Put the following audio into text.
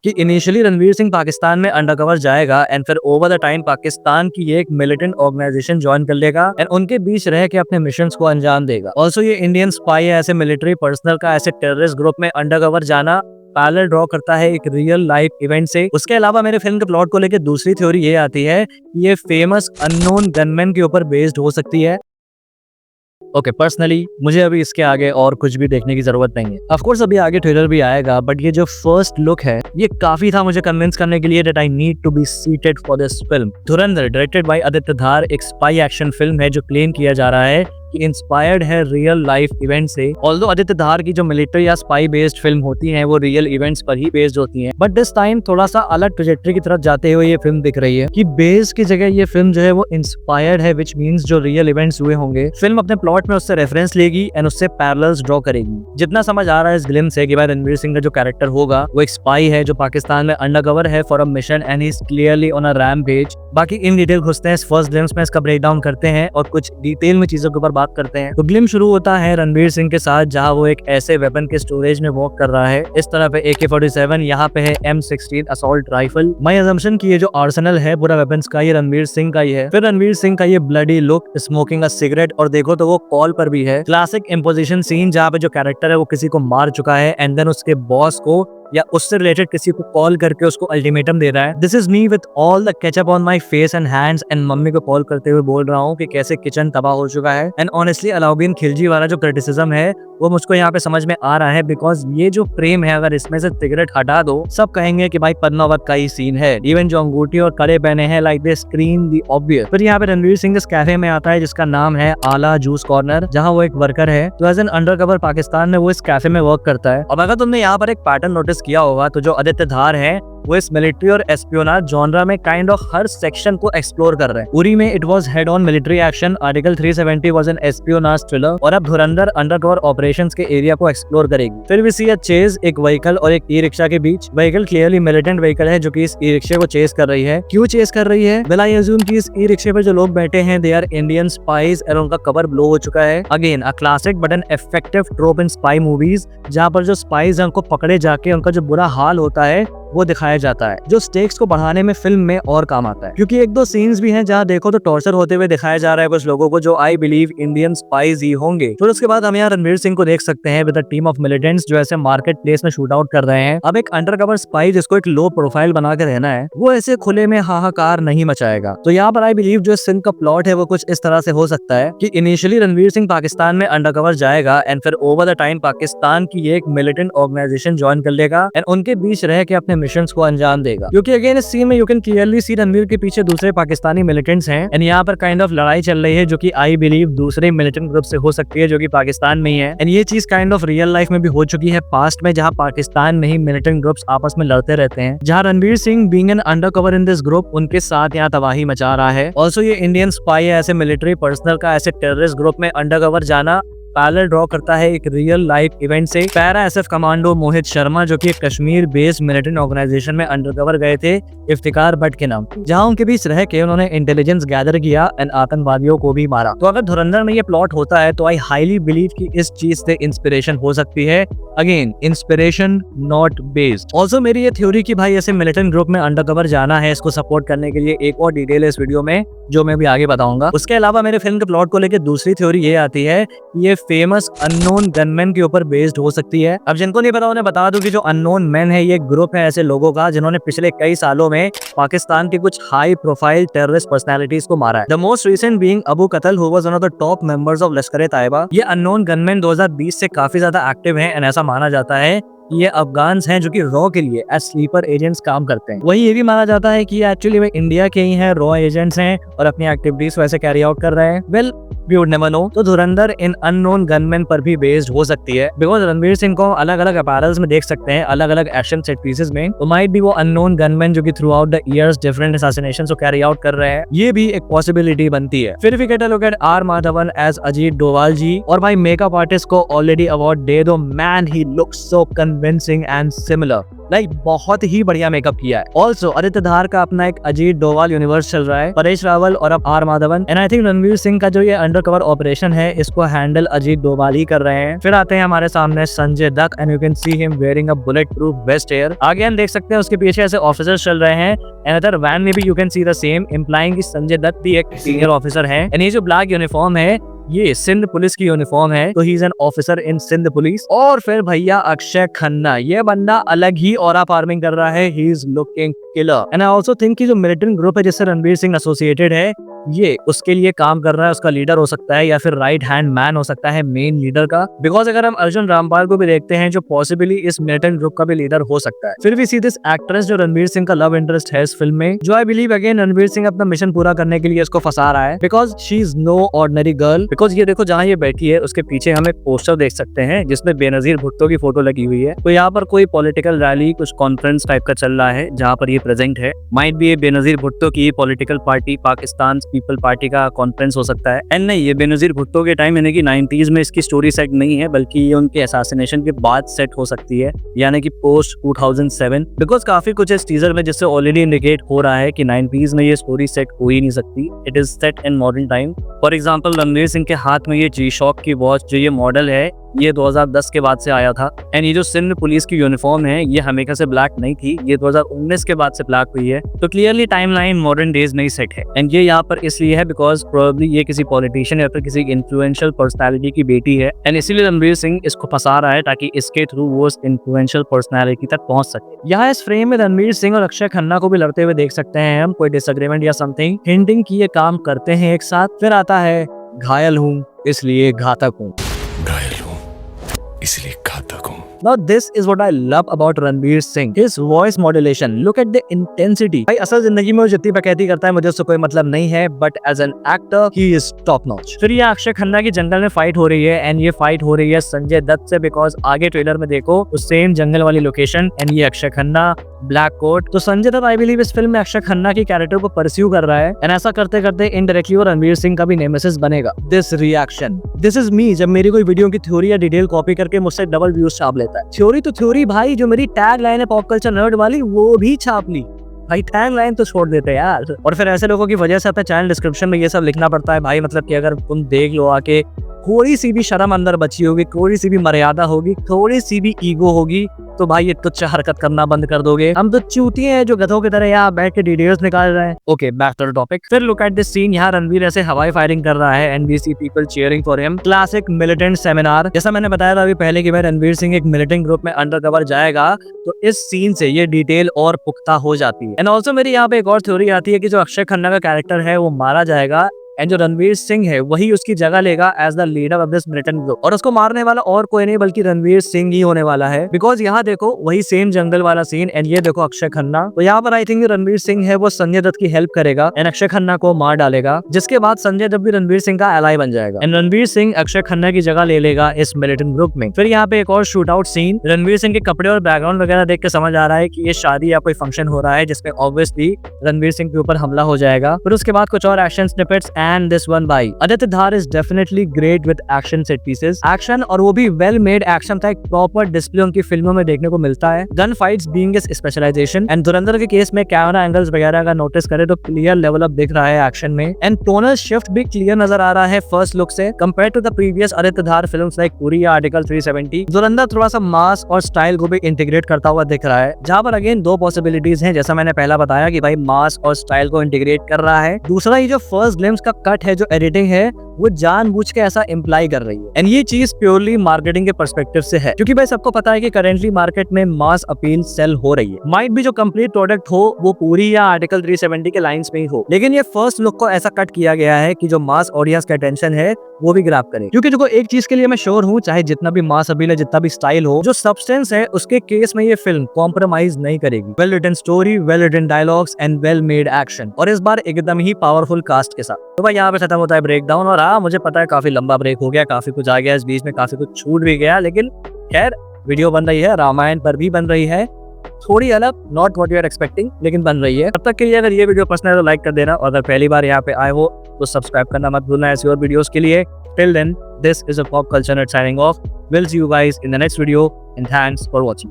कि इनिशियली रणवीर सिंह पाकिस्तान में अंडरकवर जाएगा एंड फिर ओवर द टाइम पाकिस्तान की एक मिलिटेंट ऑर्गेनाइजेशन ज्वाइन कर लेगा एंड उनके बीच रह के अपने मिशंस को अंजाम देगा। ऑल्सो ये इंडियन स्पाई है, ऐसे मिलिट्री पर्सनल का ऐसे टेररिस्ट ग्रुप में अंडरकवर जाना पैरेलल ड्रॉ करता है एक रियल लाइफ इवेंट से। उसके अलावा मेरे फिल्म के प्लॉट को लेकर दूसरी थ्योरी ये आती है कि ये फेमस अननोन गनमैन के ऊपर बेस्ड हो सकती है। ओके, पर्सनली मुझे अभी इसके आगे और कुछ भी देखने की जरूरत नहीं है। ऑफ कोर्स अभी आगे ट्रेलर भी आएगा, बट ये जो फर्स्ट लुक है ये काफी था मुझे कन्विंस करने के लिए that I need to be seated for this film. Dhurandhar directed by Aditya Dhar एक स्पाई एक्शन फिल्म है जो क्लेम किया जा रहा है कि इंस्पायर्ड है रियल लाइफ इवेंट से। ऑल्दो आदित्य धार की जो मिलिट्री या स्पाई बेस्ड फिल्म होती हैं वो रियल इवेंट्स पर ही बेस्ड होती हैं, बट दिस टाइम थोड़ा सा अलग ट्रेजेक्टरी की तरफ जाते हुए ये फिल्म दिख रही है कि बेस की जगह ये फिल्म जो है वो इंस्पायर्ड है, विच मींस जो रियल इवेंट्स हुए होंगे फिल्म अपने प्लॉट में उससे रेफरेंस लेगी एंड उससे पैरेलल्स ड्रॉ करेगी। जितना समझ आ रहा है इस फिल्म से कि भाई रणवीर सिंह का जो कैरेक्टर होगा वो एक स्पाई है जो पाकिस्तान में अंडरकवर है for a mission and he is clearly on a rampage. बाकी इन डिटेल घुसते हैं इस फर्स्ट ग्लिम्स में, इसका ब्रेक डाउन करते हैं और कुछ डिटेल में चीजों के ऊपर बात करते हैं। तो ग्लिम शुरू होता है रणवीर सिंह के साथ जहां वो एक ऐसे वेपन के स्टोरेज में वॉक कर रहा है। इस तरफ है AK-47, यहाँ पे है M16 assault rifle. My assumption की ये जो आर्सेनल है पूरा वेपन्स का ये रणवीर सिंह का ही है। फिर रणवीर सिंह का ये bloody look, smoking a cigarette, और देखो तो वो कॉल पर भी है। क्लासिक इम्पोजिशन सीन जहाँ पे जो कैरेक्टर है वो किसी को मार चुका है एंड देन उसके बॉस को या उससे रिलेटेड किसी को कॉल करके उसको अल्टीमेटम दे रहा है। This is me with all the ketchup on my face and hands, and mummy को कॉल करते हुए बोल रहा हूँ कि कैसे किचन तबाह हो चुका है। एंड ऑनेस्टली अलाउद्दीन खिलजी वाला जो क्रिटिसिज्म है वो मुझको यहाँ पे समझ में आ रहा है, बिकॉज ये जो फ्रेम है अगर इसमें से सिगरेट हटा दो सब कहेंगे कि भाई पद्मावत का ही सीन है। इवन जो अंगूठी और कड़े पहने हैं like they screen the obvious. फिर यहाँ पे रणवीर सिंह इस कैफे में आता है जिसका नाम है आला जूस कॉर्नर, जहाँ वो एक वर्कर है। तो एज एन अंडरकवर पाकिस्तान में वो इस कैफे में वर्क करता है। और अगर तुमने यहाँ पर एक पैटर्न नोटिस किया होगा तो जो आदित्य धार है वो इस मिलिट्री और एस्पियोनाज जॉनरा में काइंड ऑफ हर सेक्शन को एक्सप्लोर कर रहे हैं। उरी में it was head on military action, article 370 was an espionage thriller, और अब धुरंधर अंडरकवर ऑपरेशंस के एरिया को एक्सप्लोर करेगी। फिर भी सी अ चेज एक व्हीकल और एक ई रिक्शा के बीच। व्हीकल क्लियरली मिलिटेंट व्हीकल है जो कि इस ई रिक्शे को चेस कर रही है। क्यों चेस कर रही है? वेल आई अज्यूम कि इस ई रिक्शे पर जो लोग बैठे हैं दे आर इंडियन स्पाइज और उनका कवर ब्लो हो चुका है। Again a classic but an effective ट्रोप in spy movies, जहाँ पर जो स्पाइज है उनको पकड़े जाके उनका जो बुरा हाल होता है वो दिखाया जाता है, जो स्टेक्स को बढ़ाने में फिल्म में और काम आता है। क्योंकि एक दो सीन्स भी हैं जहाँ देखो तो टॉर्चर होते हुए दिखाया जा रहा है कुछ लोगों को जो आई बिलीव इंडियन स्पाइज ही होंगे। फिर उसके बाद हम यहाँ रणवीर सिंह को देख सकते हैं with a team of militants जो ऐसे मार्केट प्लेस में शूट आउट कर रहे हैं। अब एक अंडरकवर स्पाई जिसको एक लो प्रोफाइल बना के रहना है वो ऐसे खुले में हाहाकार नहीं मचाएगा। तो यहाँ पर आई बिलीव जो फिल्म का प्लॉट है वो कुछ इस तरह से हो सकता है कि इनिशियली रणवीर सिंह पाकिस्तान में अंडरकवर जाएगा एंड फिर ओवर द टाइम पाकिस्तान की एक मिलिटेंट ऑर्गेनाइजेशन ज्वाइन कर लेगा एंड उनके बीच रह के अपने मिशन को अंजाम देगा। क्योंकि अगेन इस सीन में you can clearly see Ranveer के पीछे दूसरे पाकिस्तानी मिलिटेंट्स हैं एंड यहाँ पर काइंड ऑफ लड़ाई चल रही है जो कि आई बिलीव दूसरे मिलिटेंट ग्रुप से हो सकती है जो कि पाकिस्तान में ही है। एंड ये चीज काइंड ऑफ रियल लाइफ में भी हो चुकी है पास्ट में, जहाँ पाकिस्तान में ही मिलिटेंट ग्रुप्स आपस में लड़ते रहते हैं, जहाँ Ranveer Singh being an undercover in this group उनके साथ यहाँ तबाही मचा रहा है। ऑल्सो ये इंडियन स्पाई है, ऐसे मिलिट्री पर्सनल का ऐसे टेररिस्ट ग्रुप में अंडरकवर जाना पैरेलल ड्रॉ करता है एक रियल लाइफ इवेंट से। Para SF commando Mohit Sharma जो कि कश्मीर बेस्ड मिलिटेंट ऑर्गेनाइजेशन में अंडरकवर गए थे इफ्तिकार भट्ट के नाम, जहां उनके बीच रह के उन्होंने इंटेलिजेंस गैदर किया एंड आतंकवादियों को भी मारा। तो अगर धुरंधर में ये प्लॉट होता है तो आई हाईली बिलीव कि इस चीज से इंस्पिरेशन हो सकती है। Again inspiration not based. Also मेरी ये थ्योरी कि भाई ऐसे मिलिटेंट ग्रुप में अंडरकवर जाना है, इसको सपोर्ट करने के लिए एक और डिटेल है इस वीडियो में जो मैं भी आगे बताऊंगा। उसके अलावा मेरे फिल्म के प्लॉट को लेकर दूसरी थ्योरी ये आती है ये फेमस अननोन गनमैन के ऊपर बेस्ड हो सकती है। अब जिनको नहीं पता उन्हें बता दूं कि जो अननोन मैन है ये एक ग्रुप है ऐसे लोगों का जिन्होंने पिछले कई सालों में पाकिस्तान के कुछ हाई प्रोफाइल टेररिस्ट पर्सनालिटीज को मारा है। The most recent being Abu Qatal who was one of the top members of Lashkar-e-Taiba. ये अननोन गनमैन 2020 से काफी ज्यादा एक्टिव हैं एंड ऐसा माना जाता है ये अफगान्स हैं जो कि रॉ के लिए एज स्लीपर एजेंट्स काम करते हैं। वही ये भी माना जाता है कि एक्चुअली वे इंडिया के ही हैं, रॉ एजेंट्स हैं और अपनी एक्टिविटीज वैसे कैरी आउट कर रहे हैं। Well we would never know. तो धुरंधर इन अननोन गनमैन पर भी बेस्ड हो सकती है, बिकॉज रणवीर सिंह को अलग अलग अपैरल्स में देख सकते हैं, अलग अलग एक्शन सेट पीसेस में। तो माइट भी वो अननोन गनमैन जो कि through out the years different assassinations को कैरी आउट कर रहे हैं, ये भी एक पॉसिबिलिटी बनती है। फिर we get a look at R Madhavan as Ajit Doval ji, और भाई मेकअप आर्टिस्ट को ऑलरेडी अवार्ड दे दो, man he looks so convincing and similar. Like बहुत ही बढ़िया मेकअप किया है। ऑल्सो आदित्य धार का अपना एक अजीत डोभाल यूनिवर्स चल रहा है, परेश रावल और अब R Madhavan. And I think Ranveer Singh का जो ये अंडरकवर ऑपरेशन है इसको हैंडल अजीत डोभाल ही कर रहे हैं। फिर आते हैं हमारे सामने Sanjay Dutt and you can see him wearing a bullet proof vest air. आगे हम देख सकते हैं उसके पीछे ऐसे ऑफिसर्स चल रहे हैं। अनदर वैन में भी you can see the same, implying कि संजय दत्त भी एक सीनियर ऑफिसर है। एंड ये जो ब्लैक यूनिफॉर्म है ये सिंध पुलिस की यूनिफॉर्म है, तो he is an officer in Sindh police. और फिर भैया अक्षय खन्ना, ये बंदा अलग ही ऑरा फार्मिंग कर रहा है, he is looking killer. And I also think कि जो मिलिटेंट ग्रुप है जिससे रणवीर सिंह एसोसिएटेड है ये उसके लिए काम कर रहा है, उसका लीडर हो सकता है या फिर राइट हैंड मैन हो सकता है मेन लीडर का। बिकॉज अगर हम अर्जुन रामपाल को भी देखते हैं जो पॉसिबली इस मिलिटेंट ग्रुप का भी लीडर हो सकता है। फिर भी सी दिस एक्ट्रेस जो रणवीर सिंह का लव इंटरेस्ट है इस फिल्म में, जो I believe again Ranveer Singh अपना मिशन पूरा करने के लिए इसको फंसा रहा है, because she is no ordinary girl. Because ये देखो जहाँ ये बैठी है उसके पीछे हम एक पोस्टर देख सकते हैं जिसमें बेनजीर भुट्टो की फोटो लगी हुई है। तो यहाँ पर कोई पॉलिटिकल रैली कुछ कॉन्फ्रेंस टाइप का चल रहा है जहाँ पर ये प्रेजेंट है। माइट बी ये बेनजीर भुट्टो की political party Pakistan people party का कॉन्फ्रेंस हो सकता है। एंड नहीं, ये बेनजीर भुट्टो के टाइम यानी कि 90s में इसकी स्टोरी सेट नहीं है, बल्कि ये उनके असैसिनेशन के बाद सेट हो सकती है, यानी कि पोस्ट 2007। बिकॉज काफी कुछ इस टीजर में जिससे ऑलरेडी इंडिकेट हो रहा है कि 90s में ये स्टोरी सेट हो ही नहीं सकती। It is set in modern time. For example Ranveer Singh के हाथ में ये जी शॉक की वॉच जो ये मॉडल है ये 2010 के बाद से आया था। एंड ये जो सिंध पुलिस की यूनिफॉर्म है ये हमेशा से ब्लैक नहीं थी, ये 2019 के बाद से ब्लैक हुई है। तो क्लियरली टाइमलाइन मॉडर्न डेज नहीं सेट है। एंड ये यहाँ पर इसलिए है बिकॉज प्रोबेबली ये किसी पॉलिटिशियन या फिर किसी इन्फ्लुएंशियल पर्सनैलिटी की बेटी है एंड इसीलिए रणवीर सिंह इसको फंसा रहा है ताकि इसके थ्रू वो उस इन्फ्लुएंशियल पर्सनैलिटी तक पहुंच सके। यहाँ इस फ्रेम में रणवीर सिंह और अक्षय खन्ना को भी लड़ते हुए देख सकते हैं हम, कोई डिसएग्रीमेंट या समथिंग हिंटिंग की ये काम करते हैं एक साथ। फिर आता है घायल हूँ इसलिए घातक हूँ, इसलिए घातक हूं। Now this is what I love about Ranveer Singh. His voice modulation. Look at the intensity. भाई असल जिंदगी में वो जितनी बकैती करता है मुझे उससे कोई मतलब नहीं है, but as an actor he is top notch. फिर ये अक्षय खन्ना की जंगल में फाइट हो रही है एंड ये फाइट हो रही है संजय दत्त से, बिकॉज आगे ट्रेलर में देखो उस सेम जंगल वाली लोकेशन एंड ये अक्षय खन्ना ब्लैक कोट। तो संजय दत्त आई बिलीव इस फिल्म में अक्षय खन्ना की कैरेक्टर को परस्यू कर रहा है एंड ऐसा करते करते इनडायरेक्टली वो रणवीर सिंह का भी नेमेसिस बनेगा। This reaction, this is me जब मेरी कोई वीडियो की थ्योरी या डिटेल कॉपी करके मुझसे डबल व्यूज छाप लेता है। थ्योरी तो थ्योरी भाई, जो मेरी टैग लाइन है पॉप कल्चर नर्ड वाली वो भी छाप ली भाई, टैग लाइन तो छोड़ देते यार। और फिर ऐसे लोगों की वजह से अपने चैनल डिस्क्रिप्शन में ये सब लिखना पड़ता है भाई, मतलब कि अगर तुम देख लो आके थोड़ी सी भी शर्म अंदर बची होगी, थोड़ी सी भी मर्यादा होगी, थोड़ी सी भी ईगो होगी तो भाई ये तुच्छ हरकत करना बंद कर दोगे। हम तो चूतिए हैं जो गधों की तरह यहाँ बैठ के डिटेल्स निकाल रहे हैं। Okay, back to the topic. फिर लुक एट दिस सीन, यहाँ रणवीर ऐसे हवाई फायरिंग कर रहा है and we see people cheering for him. Classic militant seminar. जैसा मैंने बताया था अभी पहले कि भाई रणवीर सिंह एक मिलिटेंट ग्रुप में अंडरकवर जाएगा, तो इस सीन से ये डिटेल और पुख्ता हो जाती है। एंड ऑल्सो मेरी यहाँ पे एक और थ्योरी आती है कि जो अक्षय खन्ना का कैरेक्टर है वो मारा जाएगा एंड जो रणवीर सिंह है वही उसकी जगह लेगा as the leader of this militant group, और उसको मारने वाला और कोई नहीं बल्कि रणवीर सिंह ही होने वाला है। बिकॉज यहाँ देखो वही सेम जंगल वाला सीन एंड ये देखो अक्षय खन्ना, तो यहाँ पर आई थिंक रणवीर सिंह है वो संजय दत्त की हेल्प करेगा एंड अक्षय खन्ना को मार डालेगा, जिसके बाद संजय दत्त भी रणवीर सिंह का एलाई बन जाएगा एंड रणवीर सिंह अक्षय खन्ना की जगह ले लेगा इस मिलिटेंट ग्रुप में। फिर यहाँ पे एक और shoot out scene, Ranveer Singh के कपड़े और बैकग्राउंड वगैरह देख के समझ आ रहा है कि ये शादी या कोई फंक्शन हो रहा है जिसमें ऑब्वियसली रणवीर सिंह के ऊपर हमला हो जाएगा। फिर उसके बाद कुछ और action snippets and this one by Aditya Dhar is definitely great with action set pieces. Action और वो भी वेल मेड एक्शन था, एक प्रॉपर डिस्प्ले उनकी फिल्मों में देखने को मिलता है। Gun fights being is specialization and Dhurandhar के केस में कैमरा एंगल्स वगैरह का नोटिस करे तो क्लियर लेवल अप दिख रहा है एक्शन में एंड टोनल शिफ्ट भी क्लियर नजर आ रहा है फर्स्ट लुक से compare to the previous Aditya Dhar films like Uri या आर्टिकल 370। धुरंधर थोड़ा सा मास और स्टाइल को भी इंटीग्रेट करता हुआ दिख रहा है, जहाँ पर अगेन दो पॉसिबिलिटीज हैं, जैसा मैंने पहला बताया कि भाई मास और स्टाइल को इंटीग्रेट कर रहा है। दूसरा ये जो फर्स्ट ग्लिम्स का कट है, जो एडिटिंग है वो जानबूझ के ऐसा इम्प्लाई कर रही है एंड ये चीज प्योरली मार्केटिंग के पर्सपेक्टिव से है, क्योंकि भाई सबको पता है कि करेंटली मार्केट में मास अपील सेल हो रही है। माइट भी जो कंप्लीट प्रोडक्ट हो वो पूरी या आर्टिकल 370 के लाइंस में ही हो, लेकिन ये फर्स्ट लुक को ऐसा कट किया गया है कि जो मास ऑडियंस का अटेंशन है वो भी ग्रैब करे। क्योंकि देखो एक चीज के लिए मैं श्योर हूँ, चाहे जितना भी मास अपील है, जितना भी स्टाइल हो, जो सब्सटेंस है उसके केस में ये फिल्म कॉम्प्रोमाइज नहीं करेगी। Well written story, well written dialogues and well made action, और इस बार एकदम ही पावरफुल कास्ट के साथ। तो भाई यहाँ पे खत्म होता है ब्रेक डाउन। और हाँ, मुझे पता है काफी लंबा ब्रेक हो गया, काफी कुछ आ गया इस बीच में, काफी कुछ छूट भी गया, लेकिन खैर वीडियो बन रही है, रामायण पर भी बन रही है, थोड़ी अलग, not what you are expecting, लेकिन बन रही है। तब तक के लिए अगर ये वीडियो पसंद है तो लाइक कर देना, और अगर पहली बार यहाँ पे आए हो तो सब्सक्राइब करना मत भूलना ऐसी और वीडियोस के लिए। Till then, this is a Pop Culture Nerd signing off. We'll see you guys in the next video and thanks for watching.